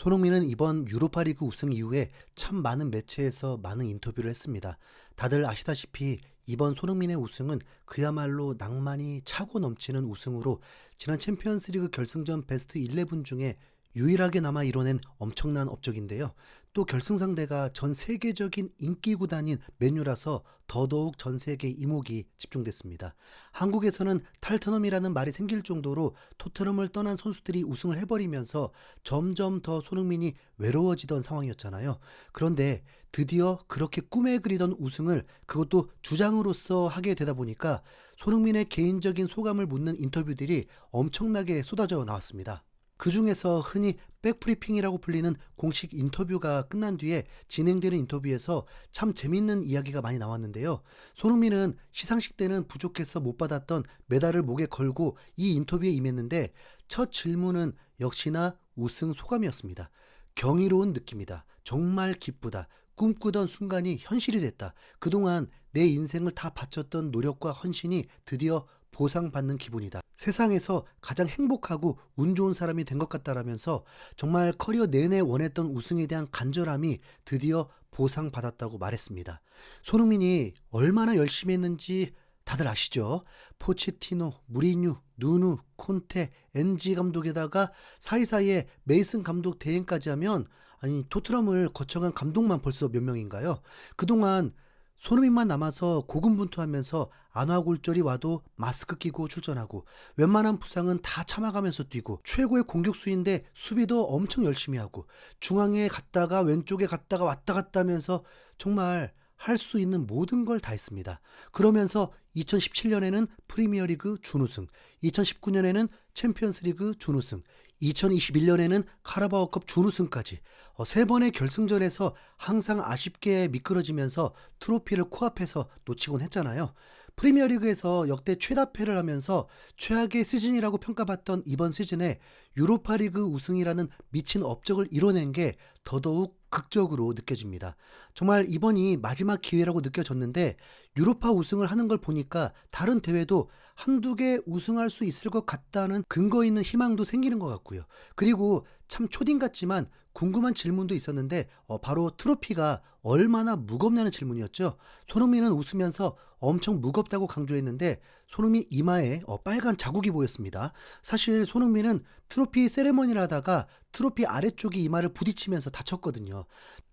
손흥민은 이번 유로파리그 우승 이후에 참 많은 매체에서 많은 인터뷰를 했습니다. 다들 아시다시피 이번 손흥민의 우승은 그야말로 낭만이 차고 넘치는 우승으로 지난 챔피언스리그 결승전 베스트 11 중에 유일하게 남아 이뤄낸 엄청난 업적인데요. 또 결승 상대가 전 세계적인 인기 구단인 맨유라서 더더욱 전 세계 이목이 집중됐습니다. 한국에서는 탈트넘이라는 말이 생길 정도로 토트넘을 떠난 선수들이 우승을 해버리면서 점점 더 손흥민이 외로워지던 상황이었잖아요. 그런데 드디어 그렇게 꿈에 그리던 우승을 그것도 주장으로서 하게 되다 보니까 손흥민의 개인적인 소감을 묻는 인터뷰들이 엄청나게 쏟아져 나왔습니다. 그 중에서 흔히 백브리핑이라고 불리는 공식 인터뷰가 끝난 뒤에 진행되는 인터뷰에서 참 재밌는 이야기가 많이 나왔는데요. 손흥민은 시상식 때는 부족해서 못 받았던 메달을 목에 걸고 이 인터뷰에 임했는데 첫 질문은 역시나 우승 소감이었습니다. 경이로운 느낌이다. 정말 기쁘다. 꿈꾸던 순간이 현실이 됐다. 그동안 내 인생을 다 바쳤던 노력과 헌신이 드디어 보상받는 기분이다. 세상에서 가장 행복하고 운 좋은 사람이 된 것 같다라면서 정말 커리어 내내 원했던 우승에 대한 간절함이 드디어 보상받았다고 말했습니다. 손흥민이 얼마나 열심히 했는지 다들 아시죠? 포체티노, 무리뉴, 누누, 콘테, 엔지 감독에다가 사이사이에 메이슨 감독 대행까지 하면 아니 토트넘을 거쳐간 감독만 벌써 몇 명인가요? 그동안 손흥민만 남아서 고군분투하면서 안와골절이 와도 마스크 끼고 출전하고 웬만한 부상은 다 참아가면서 뛰고 최고의 공격수인데 수비도 엄청 열심히 하고 중앙에 갔다가 왼쪽에 갔다가 왔다 갔다 하면서 정말 할 수 있는 모든 걸 다 했습니다. 그러면서 2017년에는 프리미어리그 준우승, 2019년에는 챔피언스리그 준우승, 2021년에는 카라바오컵 준우승까지 세 번의 결승전에서 항상 아쉽게 미끄러지면서 트로피를 코앞에서 놓치곤 했잖아요. 프리미어리그에서 역대 최다패를 하면서 최악의 시즌이라고 평가받던 이번 시즌에 유로파리그 우승이라는 미친 업적을 이뤄낸 게 더더욱 극적으로 느껴집니다. 정말 이번이 마지막 기회라고 느껴졌는데 유로파 우승을 하는 걸 보니까 다른 대회도 한두 개 우승할 수 있을 것 같다는 근거 있는 희망도 생기는 것 같고요. 그리고 참 초딩 같지만 궁금한 질문도 있었는데 바로 트로피가 얼마나 무겁냐는 질문이었죠. 손흥민은 웃으면서 엄청 무겁다고 강조했는데 손흥민 이마에 빨간 자국이 보였습니다. 사실 손흥민은 트로피 세레머니를 하다가 트로피 아래쪽이 이마를 부딪히면서 다쳤거든요.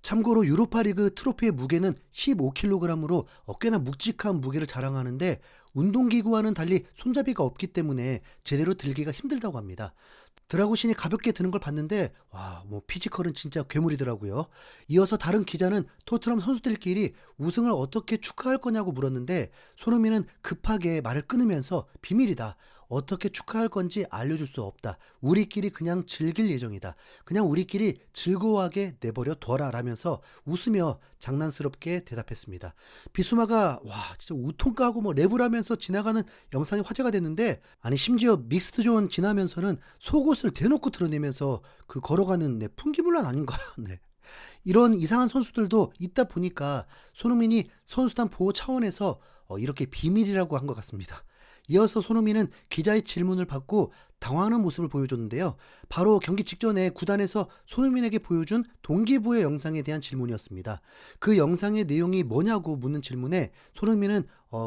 참고로 유로파리그 트로피의 무게는 15kg으로 꽤나 묵직한 무게를 자랑하는데 운동기구와는 달리 손잡이가 없기 때문에 제대로 들기가 힘들다고 합니다. 드라구신이 가볍게 드는 걸 봤는데 뭐 피지컬은 진짜 괴물이더라고요. 이어서 다른 기자는 토트넘 선수들끼리 우승을 어떻게 축하할 거냐고 물었는데 손흥민은 급하게 말을 끊으면서 비밀이다. 어떻게 축하할 건지 알려줄 수 없다. 우리끼리 그냥 즐길 예정이다. 그냥 우리끼리 즐거워하게 내버려 둬라 라면서 웃으며 장난스럽게 대답했습니다. 비수마가 진짜 우통 까고 뭐 랩을 하면서 지나가는 영상이 화제가 됐는데 아니 심지어 믹스드존 지나면서는 속옷을 대놓고 드러내면서 그 걸어가는 풍기문란 아닌가요? 네. 이런 이상한 선수들도 있다 보니까 손흥민이 선수단 보호 차원에서 이렇게 비밀이라고 한 것 같습니다. 이어서 손흥민은 기자의 질문을 받고 당황하는 모습을 보여줬는데요. 바로 경기 직전에 구단에서 손흥민에게 보여준 동기부여 영상에 대한 질문이었습니다. 그 영상의 내용이 뭐냐고 묻는 질문에 손흥민은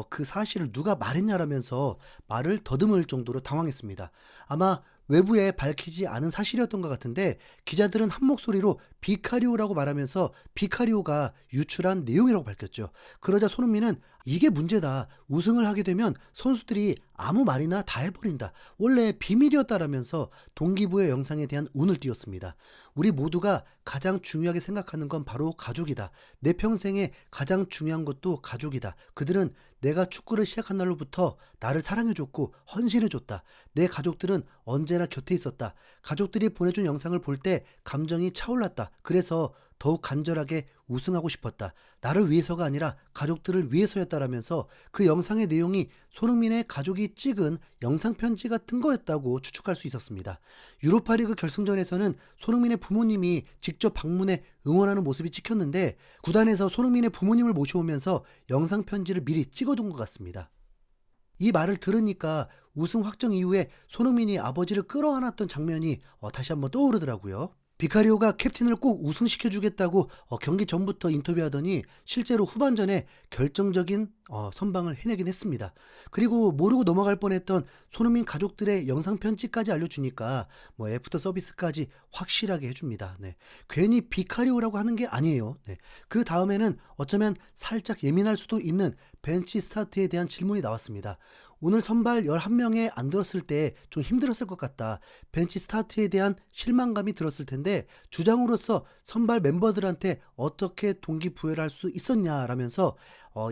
그 사실을 누가 말했냐라면서 말을 더듬을 정도로 당황했습니다. 아마 외부에 밝히지 않은 사실이었던 것 같은데 기자들은 한 목소리로 비카리오라고 말하면서 비카리오가 유출한 내용이라고 밝혔죠. 그러자 손흥민은 이게 문제다. 우승을 하게 되면 선수들이 아무 말이나 다 해버린다. 원래 비밀이었다라면서 동기부여 영상에 대한 운을 띄웠습니다. 우리 모두가 가장 중요하게 생각하는 건 바로 가족이다. 내 평생에 가장 중요한 것도 가족이다. 그들은 내가 축구를 시작한 날로부터 나를 사랑해줬고 헌신해줬다. 내 가족들은 언제나 곁에 있었다. 가족들이 보내준 영상을 볼 때 감정이 차올랐다. 그래서 더욱 간절하게 우승하고 싶었다. 나를 위해서가 아니라 가족들을 위해서였다라면서 그 영상의 내용이 손흥민의 가족이 찍은 영상편지 같은 거였다고 추측할 수 있었습니다. 유로파리그 결승전에서는 손흥민의 부모님이 직접 방문해 응원하는 모습이 찍혔는데 구단에서 손흥민의 부모님을 모셔오면서 영상편지를 미리 찍어둔 것 같습니다. 이 말을 들으니까 우승 확정 이후에 손흥민이 아버지를 끌어안았던 장면이 다시 한번 떠오르더라고요. 비카리오가 캡틴을 꼭 우승시켜주겠다고 경기 전부터 인터뷰하더니 실제로 후반전에 결정적인 선방을 해내긴 했습니다. 그리고 모르고 넘어갈 뻔했던 손흥민 가족들의 영상 편지까지 알려주니까 뭐 애프터 서비스까지 확실하게 해줍니다. 네. 괜히 비카리오라고 하는 게 아니에요. 네. 그 다음에는 어쩌면 살짝 예민할 수도 있는 벤치 스타트에 대한 질문이 나왔습니다. 오늘 선발 11명에 안 들었을 때 좀 힘들었을 것 같다. 벤치 스타트에 대한 실망감이 들었을 텐데 주장으로서 선발 멤버들한테 어떻게 동기부여를 할 수 있었냐라면서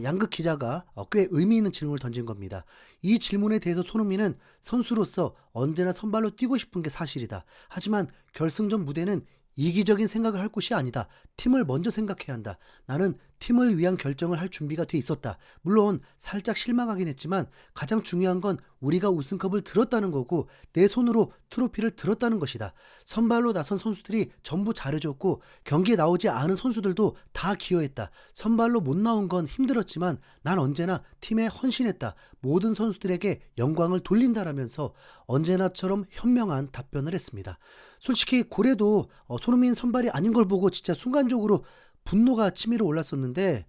양극 기자가 꽤 의미 있는 질문을 던진 겁니다. 이 질문에 대해서 손흥민은 선수로서 언제나 선발로 뛰고 싶은 게 사실이다. 하지만 결승전 무대는 이기적인 생각을 할 곳이 아니다. 팀을 먼저 생각해야 한다. 나는 팀을 위한 결정을 할 준비가 돼 있었다. 물론 살짝 실망하긴 했지만 가장 중요한 건 우리가 우승컵을 들었다는 거고 내 손으로 트로피를 들었다는 것이다. 선발로 나선 선수들이 전부 잘해줬고 경기에 나오지 않은 선수들도 다 기여했다. 선발로 못 나온 건 힘들었지만 난 언제나 팀에 헌신했다. 모든 선수들에게 영광을 돌린다라면서 언제나처럼 현명한 답변을 했습니다. 솔직히 고래도 손흥민 선발이 아닌 걸 보고 진짜 순간적으로 분노가 치밀어 올랐었는데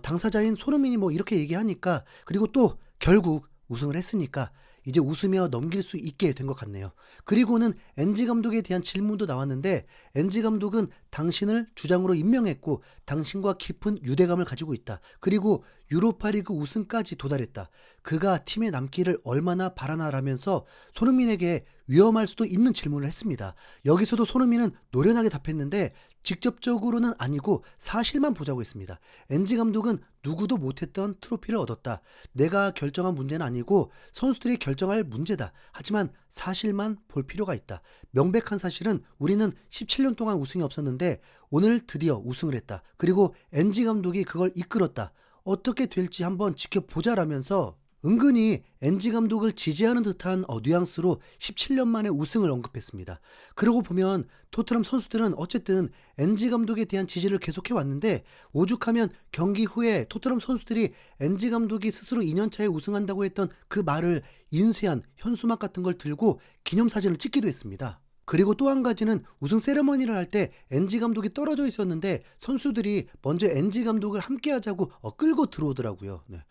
당사자인 손흥민이 뭐 이렇게 얘기하니까 그리고 또 결국 우승을 했으니까 이제 웃으며 넘길 수 있게 된 것 같네요. 그리고는 엔지 감독에 대한 질문도 나왔는데 엔지 감독은 당신을 주장으로 임명했고 당신과 깊은 유대감을 가지고 있다. 그리고 유로파리그 우승까지 도달했다. 그가 팀에 남기를 얼마나 바라나라면서 손흥민에게 위험할 수도 있는 질문을 했습니다. 여기서도 손흥민은 노련하게 답했는데 직접적으로는 아니고 사실만 보자고 했습니다. 엔지 감독은 누구도 못했던 트로피를 얻었다. 내가 결정한 문제는 아니고 선수들이 결정할 문제다. 하지만 사실만 볼 필요가 있다. 명백한 사실은 우리는 17년 동안 우승이 없었는데 오늘 드디어 우승을 했다. 그리고 엔지 감독이 그걸 이끌었다. 어떻게 될지 한번 지켜보자라면서 은근히 엔지 감독을 지지하는 듯한 뉘앙스로 17년 만에 우승을 언급했습니다. 그러고 보면 토트넘 선수들은 어쨌든 엔지 감독에 대한 지지를 계속해 왔는데 오죽하면 경기 후에 토트넘 선수들이 엔지 감독이 스스로 2년차에 우승한다고 했던 그 말을 인쇄한 현수막 같은 걸 들고 기념사진을 찍기도 했습니다. 그리고 또 한 가지는 우승 세레머니를 할 때 엔지 감독이 떨어져 있었는데 선수들이 먼저 엔지 감독을 함께 하자고 끌고 들어오더라고요. 네.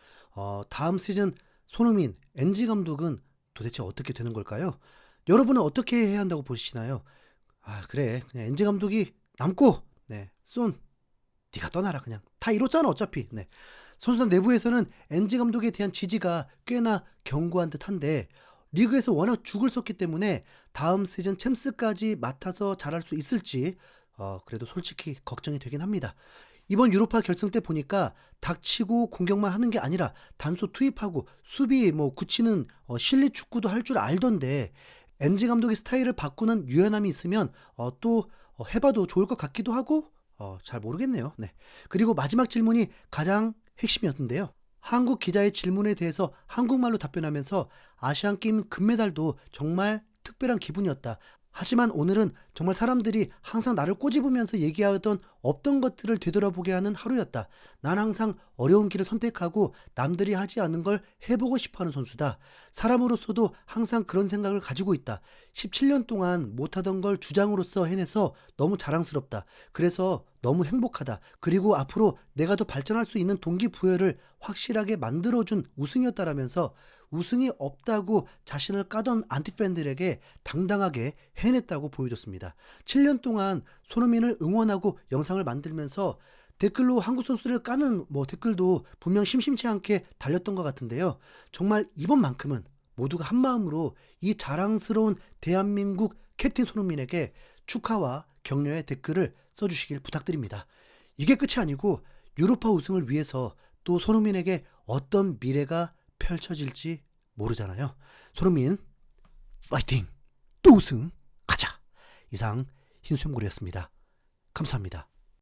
다음 시즌 손흥민, 엔지 감독은 도대체 어떻게 되는 걸까요? 여러분은 어떻게 해야 한다고 보시나요? 그래. 그냥 엔지 감독이 남고, 네. 네가 떠나라 그냥. 다 이렇잖아 어차피. 네. 선수단 내부에서는 엔지 감독에 대한 지지가 꽤나 견고한 듯한데 리그에서 워낙 죽을 썼기 때문에 다음 시즌 챔스까지 맡아서 잘할 수 있을지 그래도 솔직히 걱정이 되긴 합니다. 이번 유로파 결승 때 보니까 닥치고 공격만 하는 게 아니라 단소 투입하고 수비 뭐 굳히는 실리 축구도 할 줄 알던데 엔지 감독의 스타일을 바꾸는 유연함이 있으면 또 해봐도 좋을 것 같기도 하고 잘 모르겠네요. 네. 그리고 마지막 질문이 가장 핵심이었는데요. 한국 기자의 질문에 대해서 한국말로 답변하면서 아시안게임 금메달도 정말 특별한 기분이었다. 하지만 오늘은 정말 사람들이 항상 나를 꼬집으면서 얘기하던 없던 것들을 되돌아보게 하는 하루였다. 난 항상 어려운 길을 선택하고 남들이 하지 않은 걸 해보고 싶어하는 선수다. 사람으로서도 항상 그런 생각을 가지고 있다. 17년 동안 못하던 걸 주장으로서 해내서 너무 자랑스럽다. 그래서 너무 행복하다. 그리고 앞으로 내가 더 발전할 수 있는 동기부여를 확실하게 만들어준 우승이었다라면서 우승이 없다고 자신을 까던 안티팬들에게 당당하게 해냈다고 보여줬습니다. 7년 동안 손흥민을 응원하고 영상을 만들면서 댓글로 한국 선수들을 까는 댓글도 분명 심심치 않게 달렸던 것 같은데요. 정말 이번만큼은 모두가 한마음으로 이 자랑스러운 대한민국 캡틴 손흥민에게 축하와 격려의 댓글을 써주시길 부탁드립니다. 이게 끝이 아니고 유로파 우승을 위해서 또 손흥민에게 어떤 미래가 펼쳐질지 모르잖아요. 손흥민 파이팅! 또 우승 가자! 이상 흰수염고리였습니다. 감사합니다.